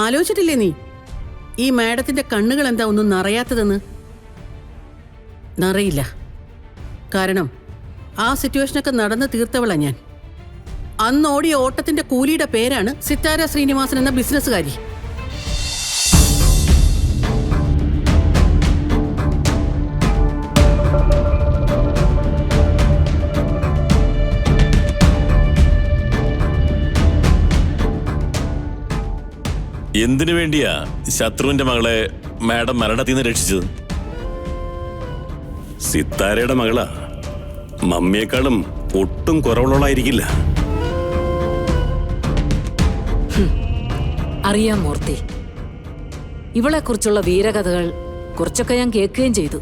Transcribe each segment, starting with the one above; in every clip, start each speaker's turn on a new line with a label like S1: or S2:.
S1: ആലോചിച്ചിട്ടില്ലേ നീ ഈ മാഡത്തിന്റെ കണ്ണുകൾ എന്താ ഒന്നും നിറയാത്തതെന്ന്? നിറയില്ല. കാരണം ആ സിറ്റുവേഷനൊക്കെ നടന്ന് തീർത്തവളാ ഞാൻ. അന്ന് ഓടിയ ഓട്ടത്തിന്റെ കൂലിയുടെ പേരാണ് സിത്താര ശ്രീനിവാസൻ എന്ന ബിസിനസ്സുകാരി.
S2: എന്തിനു വേണ്ടിയാ ശത്രുവിന്റെ മകളെ മാഡം മരണത്തിൽ നിന്ന് രക്ഷിച്ചത്? സിത്താരയുടെ മകളാ. മമ്മിയേക്കാളും ഒട്ടും കുറവുള്ളതായിരിക്കില്ല.
S3: അറിയാം മൂർത്തി, ഇവളെ കുറിച്ചുള്ള വീരകഥകൾ കുറച്ചൊക്കെ ഞാൻ കേൾക്കുകയും ചെയ്തു.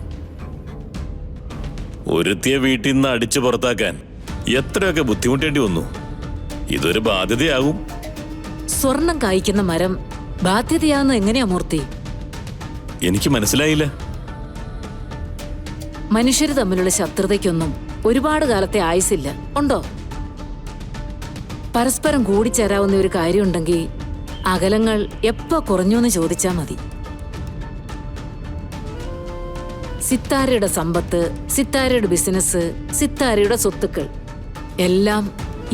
S2: ഒരുത്തിയ വീട്ടിൽ നിന്ന് അടിച്ചു പുറത്താക്കാൻ എത്രയൊക്കെ ബുദ്ധിമുട്ടേണ്ടി വന്നു. ഇതൊരു ബാധ്യതയാകും.
S3: സ്വർണം കായ്ക്കുന്ന മരം ബാധ്യതയാകുന്ന എങ്ങനെയാ മൂർത്തി?
S2: എനിക്ക് മനസ്സിലായില്ല.
S3: മനുഷ്യര് തമ്മിലുള്ള ശത്രുതയ്ക്കൊന്നും ഒരുപാട് കാലത്തെ ആയുസില്ല. ഉണ്ടോ? പരസ്പരം കൂടിച്ചേരാവുന്ന ഒരു കാര്യമുണ്ടെങ്കിൽ അകലങ്ങൾ എപ്പോ കുറഞ്ഞു എന്ന് ചോദിച്ചാ മതി. സിത്താരയുടെ സമ്പത്ത്, സിത്താരയുടെ ബിസിനസ്, സിത്താരയുടെ സ്വത്തുക്കൾ എല്ലാം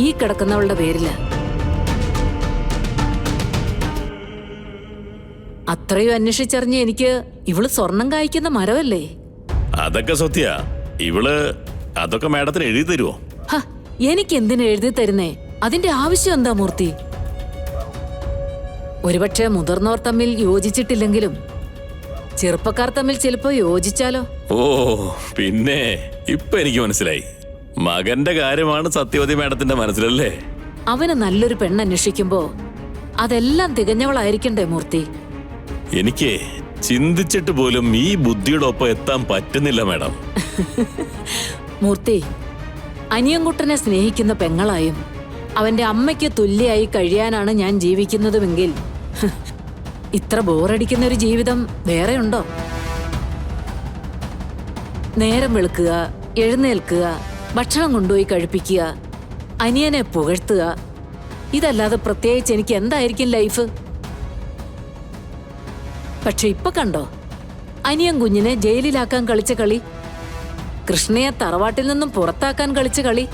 S3: ഈ കിടക്കുന്നവളുടെ പേരില. അത്രയും അന്വേഷിച്ചറിഞ്ഞ് എനിക്ക് ഇവള് സ്വർണം കായ്ക്കുന്ന മരമല്ലേ?
S2: അതൊക്കെ സത്യ. ഇവള് അതൊക്കെ മാഡത്തിന് എഴുതി തരുമോ?
S3: എനിക്ക് എന്തിനു എഴുതി തരുന്നേ? അതിന്റെ ആവശ്യം എന്താ മൂർത്തി? ഒരുപക്ഷെ മുതിർന്നവർ തമ്മിൽ യോജിച്ചിട്ടില്ലെങ്കിലും ചെറുപ്പക്കാർ തമ്മിൽ ചിലപ്പോ യോജിച്ചാലോ?
S2: ഓ പിന്നെ ഇപ്പൊ എനിക്ക് മനസ്സിലായി. മകന്റെ കാര്യമാണ് സത്യവതി മാഡത്തിന്റെ മനസ്സിലല്ലേ?
S3: അവന് നല്ലൊരു പെണ്ണന്വേഷിക്കുമ്പോ അതെല്ലാം തികഞ്ഞവളായിരിക്കണ്ടേ മൂർത്തി?
S2: എനിക്ക് ചിന്തിച്ചിട്ട് പോലും ഈ ബുദ്ധിയുടെ ഒപ്പം എത്താൻ പറ്റുന്നില്ല മാഡം.
S3: മൂർത്തി, അനിയൻകുട്ടനെ സ്നേഹിക്കുന്ന പെങ്ങളായും അവന്റെ അമ്മയ്ക്ക് തുല്യായി കഴിയാനാണ് ഞാൻ ജീവിക്കുന്നതുമെങ്കിൽ ഇത്ര ബോറടിക്കുന്ന ഒരു ജീവിതം വേറെയുണ്ടോ? നേരം വെളുക്കുക, എഴുന്നേൽക്കുക, ഭക്ഷണം കൊണ്ടുപോയി കഴിപ്പിക്കുക, അനിയനെ പുകഴ്ത്തുക, ഇതല്ലാതെ പ്രത്യേകിച്ച് എനിക്ക് എന്തായിരിക്കും ലൈഫ്? പക്ഷെ ഇപ്പൊ കണ്ടോ അനിയൻ കുഞ്ഞിനെ ജയിലിലാക്കാൻ കളിച്ച കളി, കൃഷ്ണയെ തറവാട്ടിൽ നിന്നും പുറത്താക്കാൻ കളിച്ച കളി,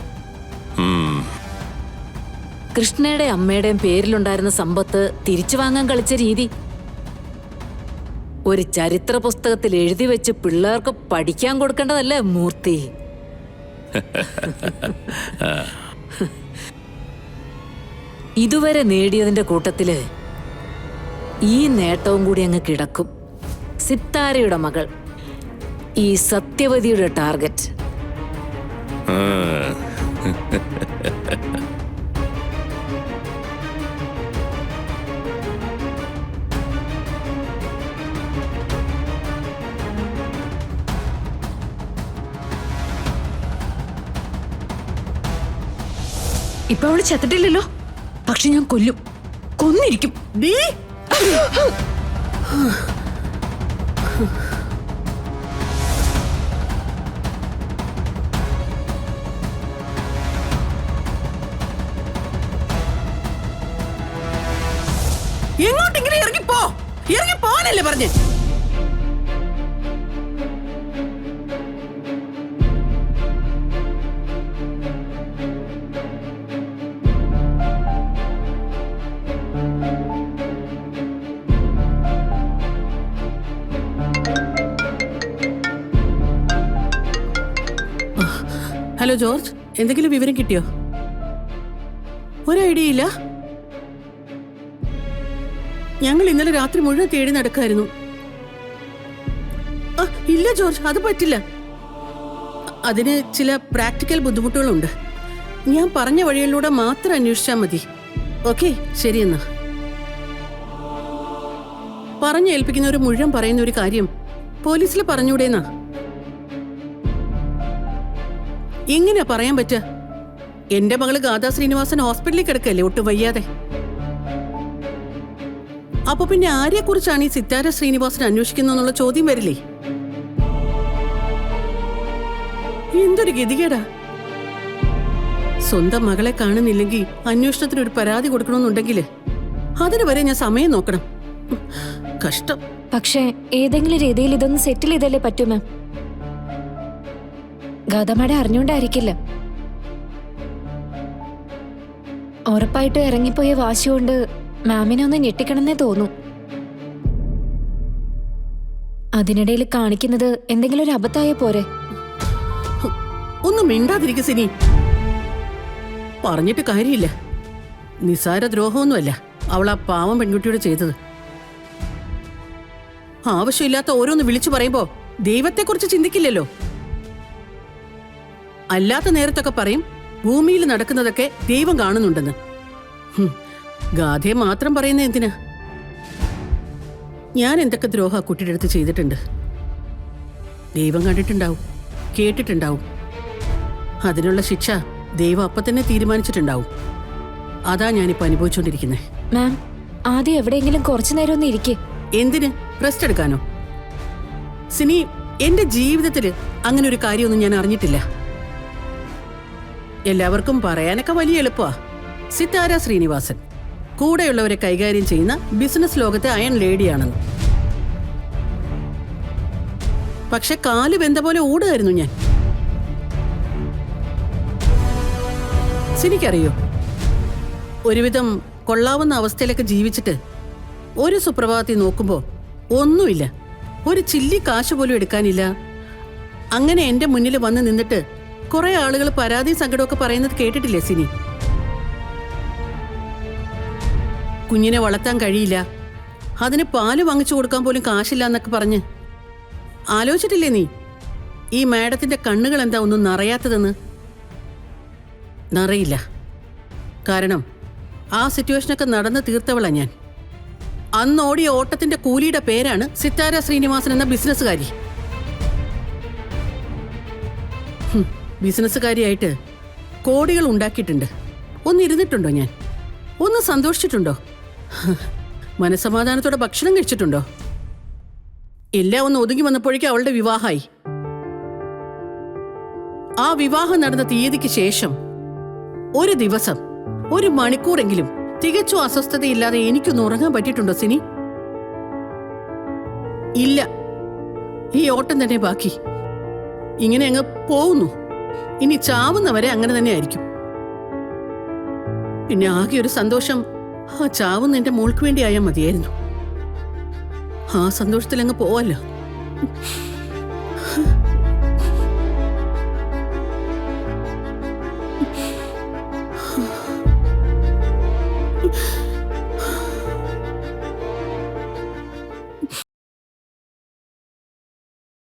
S3: കൃഷ്ണയുടെ അമ്മയുടെയും പേരിലുണ്ടായിരുന്ന സമ്പത്ത് തിരിച്ചു വാങ്ങാൻ കളിച്ച രീതി, ഒരു ചരിത്ര പുസ്തകത്തിൽ എഴുതി വെച്ച് പിള്ളേർക്ക് പഠിക്കാൻ കൊടുക്കേണ്ടതല്ലേ മൂർത്തി? ഇതുവരെ നേടിയതിന്റെ കൂട്ടത്തില് ഈ നേട്ടവും കൂടി അങ്ങ് കിടക്കും. സിത്താരയുടെ മകൾ, ഈ സത്യവതിയുടെ ടാർഗറ്റ്.
S4: ഇപ്പൊ അവള് ചത്തിട്ടില്ലല്ലോ, പക്ഷെ ഞാൻ കൊല്ലും, കൊന്നിരിക്കും.
S1: എങ്ങോട്ടെങ്കിലും ഇറങ്ങിപ്പോ, ഇറങ്ങിപ്പോനല്ലേ പറഞ്ഞേ? ഹലോ ജോർജ്, എന്തെങ്കിലും വിവരം കിട്ടിയോ? ഒരു ഐഡിയ ഇല്ല. ഞങ്ങൾ ഇന്നലെ രാത്രി മുഴുവൻ തേടി നടക്കായിരുന്നു. ഇല്ല ജോർജ്, അത് പറ്റില്ല. അതിന് ചില പ്രാക്ടിക്കൽ ബുദ്ധിമുട്ടുകളുണ്ട്. ഞാൻ പറഞ്ഞ വഴികളിലൂടെ മാത്രം അന്വേഷിച്ചാൽ മതി. ഓക്കെ, ശരിയെന്നാ. പറഞ്ഞേൽപ്പിക്കുന്നവർ മുഴുവൻ പറയുന്ന ഒരു കാര്യം പോലീസിൽ പറഞ്ഞൂടേന്നാ. എങ്ങനെയാ പറയാൻ പറ്റുക? എന്റെ മകള് ഗാഥാ ശ്രീനിവാസൻ ഹോസ്പിറ്റലിൽ കിടക്കല്ലേ ഒട്ടും വയ്യാതെ. അപ്പൊ പിന്നെ ആരെ കുറിച്ചാണ് ഈ സിത്താര ശ്രീനിവാസൻ അന്വേഷിക്കുന്നുള്ള ചോദ്യം വരില്ലേ? എന്തൊരു ഗതികേടാ. സ്വന്തം മകളെ കാണുന്നില്ലെങ്കിൽ അന്വേഷണത്തിന് ഒരു പരാതി കൊടുക്കണമെന്നുണ്ടെങ്കിൽ അതിന് വരെ ഞാൻ സമയം നോക്കണം. കഷ്ടം.
S5: പക്ഷേ ഏതെങ്കിലും രീതിയിൽ ഇതൊന്ന് സെറ്റിൽ ചെയ്തല്ലേ പറ്റൂ മാം. ഗൗതമയുടെ അറിഞ്ഞുകൊണ്ടായിരിക്കില്ല. ഉറപ്പായിട്ടും ഇറങ്ങിപ്പോയ വാശി കൊണ്ട് മാമിനെ ഒന്ന് ഞെട്ടിക്കണമെന്നേ തോന്നൂ. അതിനിടയിൽ കാണിക്കുന്നത് എന്തെങ്കിലും ഒരു അബദ്ധമായ പോരെ.
S1: ഒന്നും മിണ്ടാതിരിക്കും സിനി. പറഞ്ഞിട്ട് കാര്യമില്ല. നിസാര ദ്രോഹമൊന്നുമല്ല അവൾ ആ പാവം പെൺകുട്ടിയോട് ചെയ്തത്. ആവശ്യമില്ലാത്ത ഓരോന്ന് വിളിച്ചു പറയുമ്പോ ദൈവത്തെക്കുറിച്ച് ചിന്തിക്കില്ലല്ലോ. അല്ലാത്ത നേരത്തൊക്കെ പറയും ഭൂമിയിൽ നടക്കുന്നതൊക്കെ ദൈവം കാണുന്നുണ്ടെന്ന്. ഗാഥയെ മാത്രം പറയുന്ന എന്തിനാ? ഞാൻ എന്തൊക്കെ ദ്രോഹ കുട്ടിയുടെ അടുത്ത് ചെയ്തിട്ടുണ്ട്. ദൈവം കണ്ടിട്ടുണ്ടാവും, കേട്ടിട്ടുണ്ടാവും. അതിനുള്ള ശിക്ഷ ദൈവം അപ്പൊ തന്നെ തീരുമാനിച്ചിട്ടുണ്ടാവും. അതാ ഞാനിപ്പോ അനുഭവിച്ചുകൊണ്ടിരിക്കുന്നത്.
S5: മാം, ആദ്യം എവിടെയെങ്കിലും കുറച്ചു നേരം ഒന്ന് ഇരിക്കേ.
S1: എന്തിന്? റെസ്റ്റ് എടുക്കാനോ? സിനി, എന്റെ ജീവിതത്തില് അങ്ങനെ ഒരു കാര്യമൊന്നും ഞാൻ അറിഞ്ഞിട്ടില്ല. എല്ലാവർക്കും പറയാനൊക്കെ വലിയ എളുപ്പമാ. സിത്താര ശ്രീനിവാസൻ കൂടെയുള്ളവരെ കൈകാര്യം ചെയ്യുന്ന ബിസിനസ് ലോകത്തെ അയൺ ലേഡിയാണെന്ന്. പക്ഷെ കാല് വെന്ത പോലെ ഓടുകയായിരുന്നു ഞാൻ. സിനിക്കറിയോ, ഒരുവിധം കൊള്ളാവുന്ന അവസ്ഥയിലൊക്കെ ജീവിച്ചിട്ട് ഒരു സുപ്രഭാതത്തിൽ നോക്കുമ്പോ ഒന്നുമില്ല, ഒരു ചില്ലി കാശ് പോലും എടുക്കാനില്ല. അങ്ങനെ എന്റെ മുന്നിൽ വന്ന് നിന്നിട്ട് കുറെ ആളുകൾ പരാതി സങ്കടമൊക്കെ പറയുന്നത് കേട്ടിട്ടില്ലേ സിനി? കുഞ്ഞിനെ വളർത്താൻ കഴിയില്ല, അതിന് പാല് വാങ്ങിച്ചു കൊടുക്കാൻ പോലും കാശില്ല എന്നൊക്കെ പറഞ്ഞ് ആലോചിച്ചിട്ടില്ലേ നീ? ഈ മാഡത്തിന്റെ കണ്ണുകൾ എന്താ ഒന്നും നിറയാത്തതെന്ന്? നിറയില്ല. കാരണം ആ സിറ്റുവേഷനൊക്കെ നടന്ന് തീർത്തവളാ ഞാൻ. അന്ന് ഓടിയ ഓട്ടത്തിന്റെ കൂലിയുടെ പേരാണ് സിത്താര ശ്രീനിവാസൻ എന്ന ബിസിനസ്സുകാരി. ബിസിനസ്സുകാരിയായിട്ട് കോടികൾ ഉണ്ടാക്കിയിട്ടുണ്ട്. ഒന്നിരുന്നിട്ടുണ്ടോ ഞാൻ? ഒന്ന് സന്തോഷിച്ചിട്ടുണ്ടോ? മനസ്സമാധാനത്തോടെ ഭക്ഷണം കഴിച്ചിട്ടുണ്ടോ? എല്ലാം ഒന്ന് ഒതുങ്ങി വന്നപ്പോഴേക്കും അവളുടെ വിവാഹമായി. ആ വിവാഹം നടന്ന തീയതിക്ക് ശേഷം ഒരു ദിവസം, ഒരു മണിക്കൂറെങ്കിലും തികച്ചും അസ്വസ്ഥതയില്ലാതെ എനിക്കൊന്ന് ഉറങ്ങാൻ പറ്റിയിട്ടുണ്ടോ സിനി? ഇല്ല. ഈ ഓട്ടം തന്നെ ബാക്കി. ഇങ്ങനെ അങ്ങ് പോകുന്നു. ഇനി ചാവുന്നവരെ അങ്ങനെ തന്നെ ആയിരിക്കും. പിന്നെ ആകെ ഒരു സന്തോഷം, ആ ചാവുന്ന എന്റെ മോൾക്ക് വേണ്ടി ആയാൽ മതിയായിരുന്നു. ആ സന്തോഷത്തിൽ അങ്ങ് പോവല്ലോ.